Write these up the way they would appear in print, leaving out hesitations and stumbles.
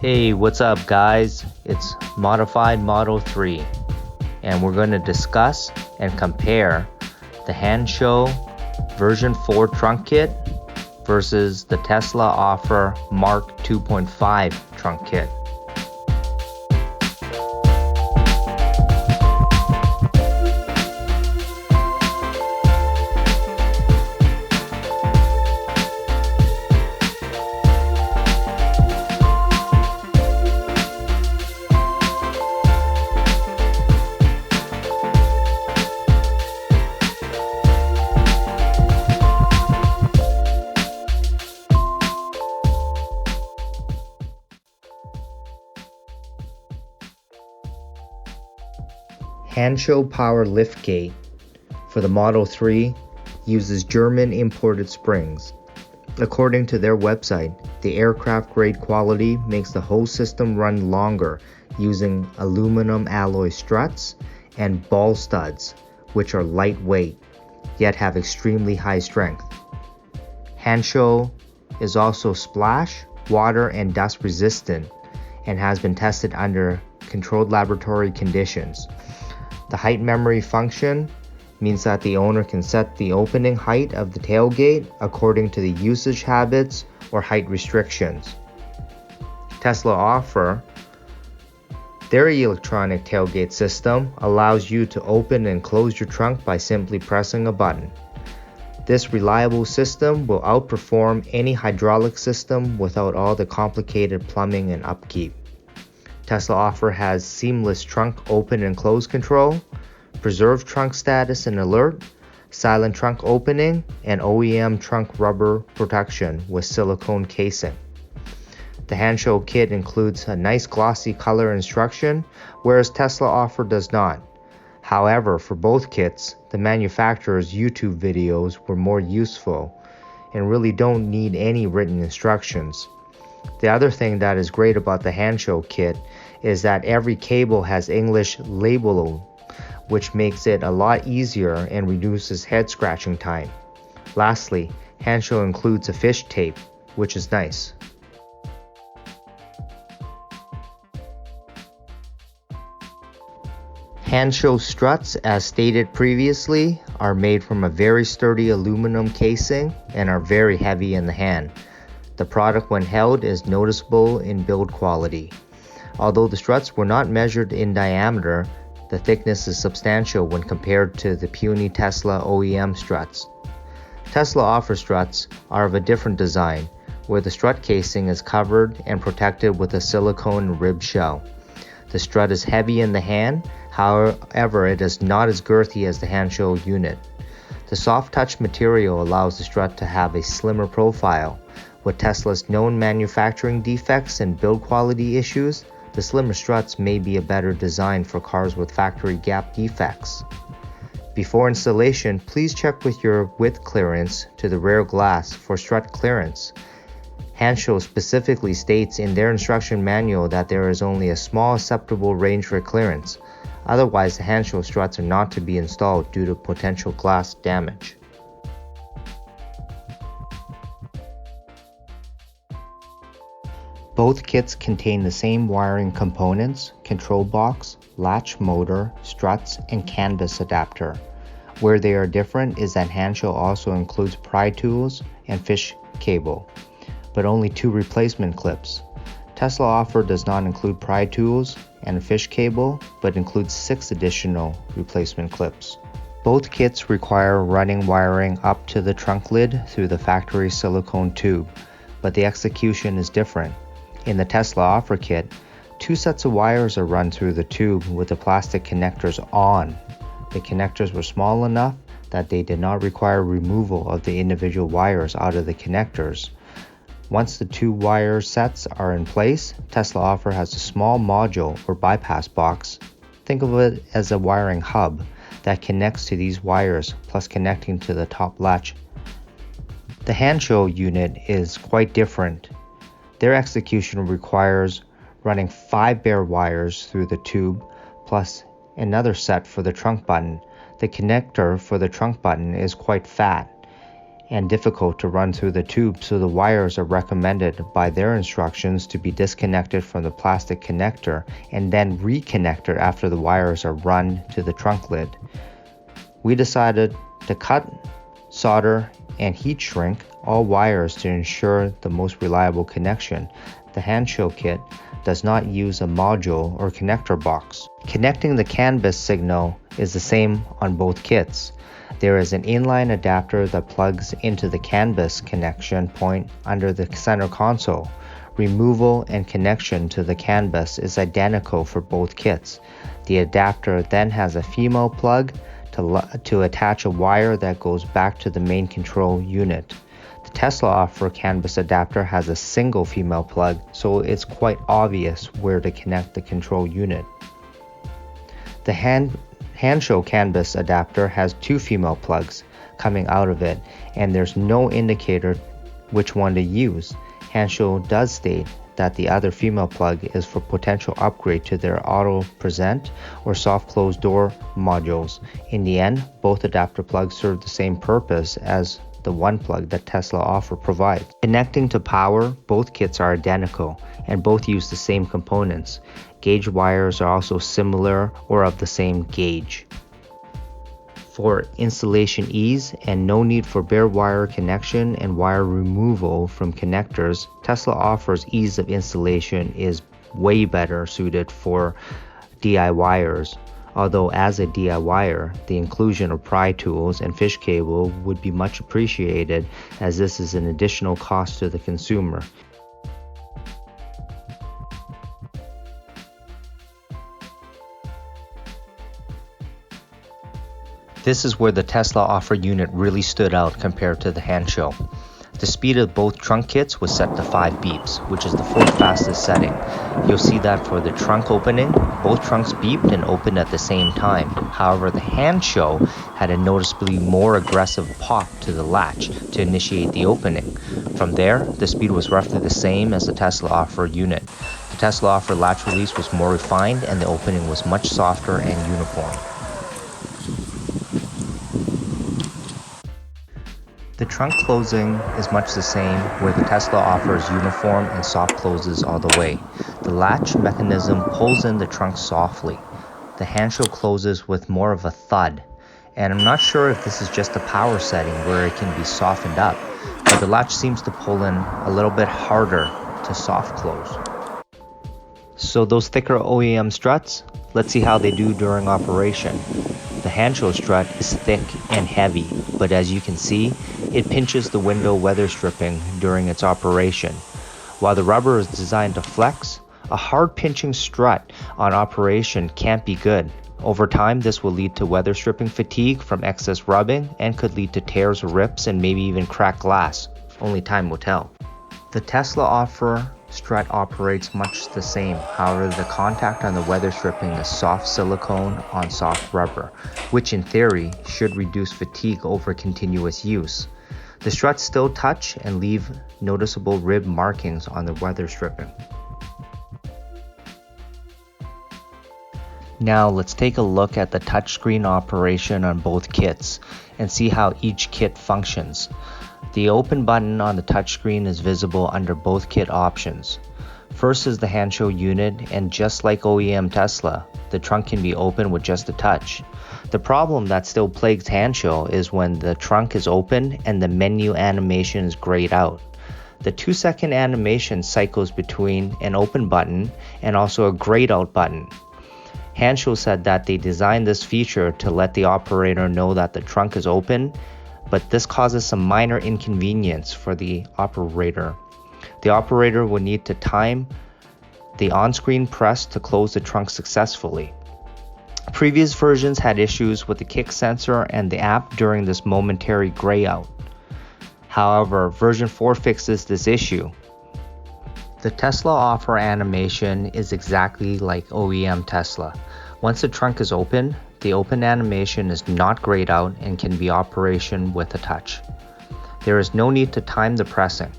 Hey, what's up guys? It's Modified Model 3 and we're going to discuss and compare the Hansshow V4 Trunk Kit versus the Tesla Offer Mark 2.5 Trunk Kit. Hansshow Power Liftgate for the Model 3 uses German imported springs. According to their website, the aircraft grade quality makes the whole system run longer using aluminum alloy struts and ball studs, which are lightweight yet have extremely high strength. Hansshow is also splash, water, and dust resistant and has been tested under controlled laboratory conditions. The height memory function means that the owner can set the opening height of the tailgate according to the usage habits or height restrictions. Tesla Offer, their electronic tailgate system, allows you to open and close your trunk by simply pressing a button. This reliable system will outperform any hydraulic system without all the complicated plumbing and upkeep. Tesla Offer has seamless trunk open and close control, preserved trunk status and alert, silent trunk opening, and OEM trunk rubber protection with silicone casing. The Hansshow kit includes a nice glossy color instruction, whereas Tesla Offer does not. However, for both kits, the manufacturer's YouTube videos were more useful and really don't need any written instructions. The other thing that is great about the Hansshow kit is that every cable has English labeling, which makes it a lot easier and reduces head scratching time. Lastly, Hansshow includes a fish tape, which is nice. Hansshow struts, as stated previously, are made from a very sturdy aluminum casing and are very heavy in the hand. The product when held is noticeable in build quality. Although the struts were not measured in diameter, the thickness is substantial when compared to the puny Tesla OEM struts. Tesla Offer struts are of a different design, where the strut casing is covered and protected with a silicone rib shell. The strut is heavy in the hand, however it is not as girthy as the Hansshow unit. The soft touch material allows the strut to have a slimmer profile. With Tesla's known manufacturing defects and build quality issues, the slimmer struts may be a better design for cars with factory gap defects. Before installation, please check with your width clearance to the rear glass for strut clearance. Hansshow specifically states in their instruction manual that there is only a small acceptable range for clearance. Otherwise, the Hansshow struts are not to be installed due to potential glass damage. Both kits contain the same wiring components, control box, latch motor, struts, and canvas adapter. Where they are different is that Hansshow also includes pry tools and fish cable, but only 2 replacement clips. Tesla Offer does not include pry tools and a fish cable, but includes 6 additional replacement clips. Both kits require running wiring up to the trunk lid through the factory silicone tube, but the execution is different. In the Tesla Offer kit, 2 sets of wires are run through the tube with the plastic connectors on. The connectors were small enough that they did not require removal of the individual wires out of the connectors. Once the 2 wire sets are in place, Tesla Offer has a small module or bypass box. Think of it as a wiring hub that connects to these wires plus connecting to the top latch. The Hansshow unit is quite different. Their execution requires running 5 bare wires through the tube plus another set for the trunk button. The connector for the trunk button is quite fat and difficult to run through the tube, so the wires are recommended by their instructions to be disconnected from the plastic connector and then reconnected after the wires are run to the trunk lid. We decided to cut, solder, and heat shrink all wires to ensure the most reliable connection. The Hansshow kit does not use a module or connector box. Connecting the CAN bus signal is the same on both kits. There is an inline adapter that plugs into the CAN bus connection point under the center console. Removal and connection to the CAN bus is identical for both kits. The adapter then has a female plug to attach a wire that goes back to the main control unit. The Tesla Offer CAN bus adapter has a single female plug, so it's quite obvious where to connect the control unit. The Hansshow CAN bus adapter has two female plugs coming out of it, and there's no indicator which one to use. Hansshow does state that the other female plug is for potential upgrade to their auto present or soft close door modules. In the end, both adapter plugs serve the same purpose as the one plug that Tesla Offer provides. Connecting to power, both kits are identical and both use the same components. Gauge wires are also similar or of the same gauge. For installation ease and no need for bare wire connection and wire removal from connectors, Tesla Offer's ease of installation is way better suited for DIYers. Although as a DIYer, the inclusion of pry tools and fish cable would be much appreciated, as this is an additional cost to the consumer. This is where the Tesla Offer unit really stood out compared to the Hansshow. The speed of both trunk kits was set to 5 beeps, which is the fourth fastest setting. You'll see that for the trunk opening, both trunks beeped and opened at the same time. However, the Hansshow had a noticeably more aggressive pop to the latch to initiate the opening. From there, the speed was roughly the same as the Tesla Offer unit. The Tesla Offer latch release was more refined and the opening was much softer and uniform. The trunk closing is much the same, where the Tesla offers uniform and soft closes all the way. The latch mechanism pulls in the trunk softly. The Hansshow closes with more of a thud, and I'm not sure if this is just a power setting where it can be softened up, but the latch seems to pull in a little bit harder to soft close. So those thicker OEM struts, let's see how they do during operation. The Hansshow strut is thick and heavy, but as you can see, it pinches the window weather stripping during its operation. While the rubber is designed to flex, a hard pinching strut on operation can't be good. Over time, this will lead to weather stripping fatigue from excess rubbing and could lead to tears or rips and maybe even cracked glass. Only time will tell. The Tesla Offer strut operates much the same. However, the contact on the weather stripping is soft silicone on soft rubber, which in theory should reduce fatigue over continuous use. The struts still touch and leave noticeable rib markings on the weather stripping. Now let's take a look at the touchscreen operation on both kits and see how each kit functions. The open button on the touchscreen is visible under both kit options. First is the Hansshow unit, and just like OEM Tesla, the trunk can be opened with just a touch. The problem that still plagues Hansshow is when the trunk is open and the menu animation is grayed out. The 2-second animation cycles between an open button and also a grayed out button. Hansshow said that they designed this feature to let the operator know that the trunk is open, but this causes some minor inconvenience for the operator. The operator will need to time the on-screen press to close the trunk successfully. Previous versions had issues with the kick sensor and the app during this momentary gray out. However, version 4 fixes this issue. The Tesla Offer animation is exactly like OEM Tesla. Once the trunk is open, the open animation is not grayed out and can be operation with a touch. There is no need to time the pressing.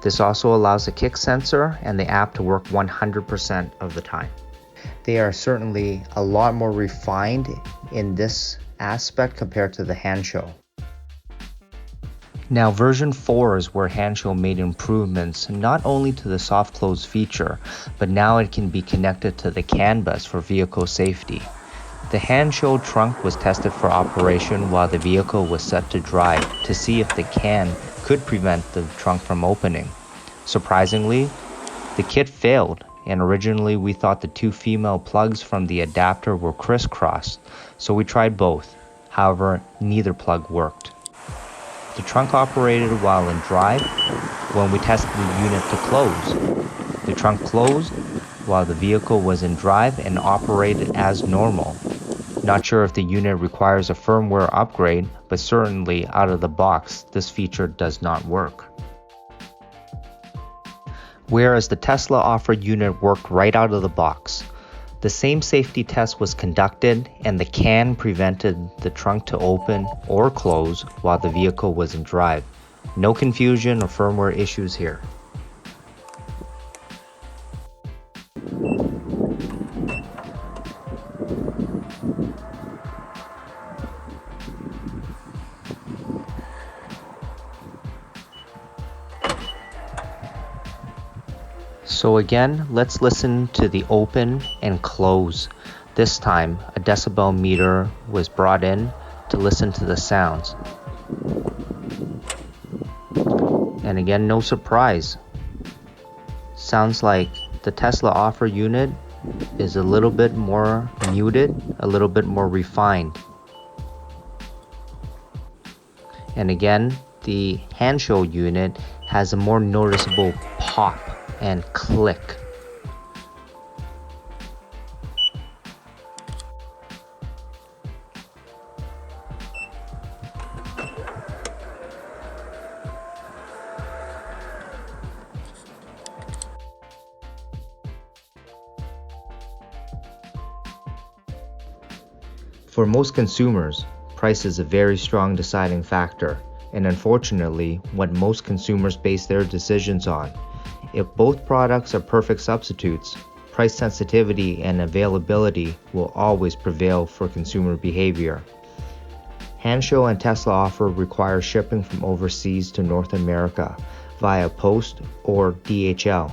This also allows the kick sensor and the app to work 100% of the time. They are certainly a lot more refined in this aspect compared to the Hansshow. Now version 4 is where Hansshow made improvements not only to the soft close feature, but now it can be connected to the CAN bus for vehicle safety. The Hansshow trunk was tested for operation while the vehicle was set to drive to see if the CAN could prevent the trunk from opening. Surprisingly, the kit failed, and originally we thought the two female plugs from the adapter were crisscrossed, so we tried both. However, neither plug worked. The trunk operated while in drive when we tested the unit to close. The trunk closed while the vehicle was in drive and operated as normal. Not sure if the unit requires a firmware upgrade, but certainly out of the box, this feature does not work. Whereas the Tesla Offer unit worked right out of the box. The same safety test was conducted and the CAN prevented the trunk to open or close while the vehicle was in drive. No confusion or firmware issues here. So again, let's listen to the open and close. This time, a decibel meter was brought in to listen to the sounds. And again, no surprise. Sounds like the Tesla Offer unit is a little bit more muted, a little bit more refined. And again, the Hansshow unit has a more noticeable pop and click. For most consumers, price is a very strong deciding factor, and unfortunately, what most consumers base their decisions on. If both products are perfect substitutes, price sensitivity and availability will always prevail for consumer behavior. Hansshow and Tesla Offer require shipping from overseas to North America via post or DHL,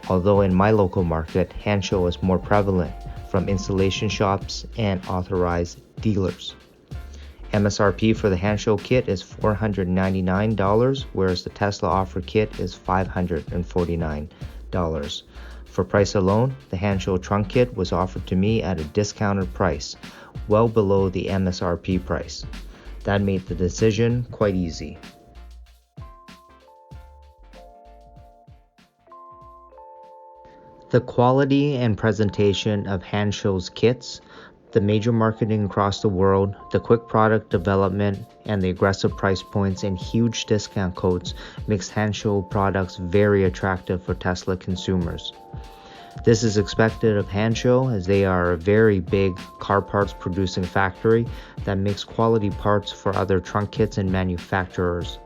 although in my local market, Hansshow is more prevalent from installation shops and authorized dealers. MSRP for the Hansshow kit is $499, whereas the Tesla Offer kit is $549. For price alone, the Hansshow trunk kit was offered to me at a discounted price, well below the MSRP price. That made the decision quite easy. The quality and presentation of Hanssshow's kits, the major marketing across the world, the quick product development, and the aggressive price points and huge discount codes makes Hansshow products very attractive for Tesla consumers. This is expected of Hansshow as they are a very big car parts producing factory that makes quality parts for other trunk kits and manufacturers.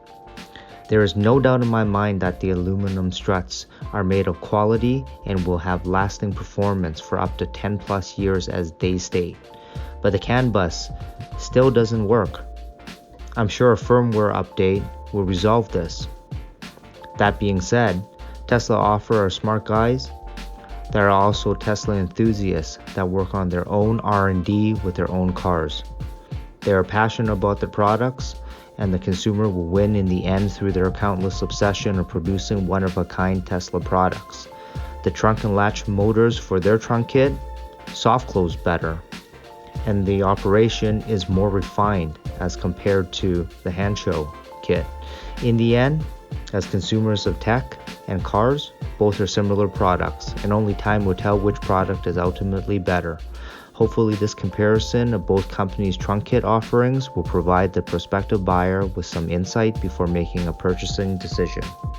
There is no doubt in my mind that the aluminum struts are made of quality and will have lasting performance for up to 10 plus years as they state. But the CAN bus still doesn't work. I'm sure a firmware update will resolve this. That being said, Tesla Offer are smart guys that are also Tesla enthusiasts that work on their own R&D with their own cars. They are passionate about their products, and the consumer will win in the end through their countless obsession of producing one-of-a-kind Tesla products. The trunk and latch motors for their trunk kit soft close better, and the operation is more refined as compared to the Hansshow kit. In the end, as consumers of tech and cars, both are similar products, and only time will tell which product is ultimately better. Hopefully this comparison of both companies' trunk kit offerings will provide the prospective buyer with some insight before making a purchasing decision.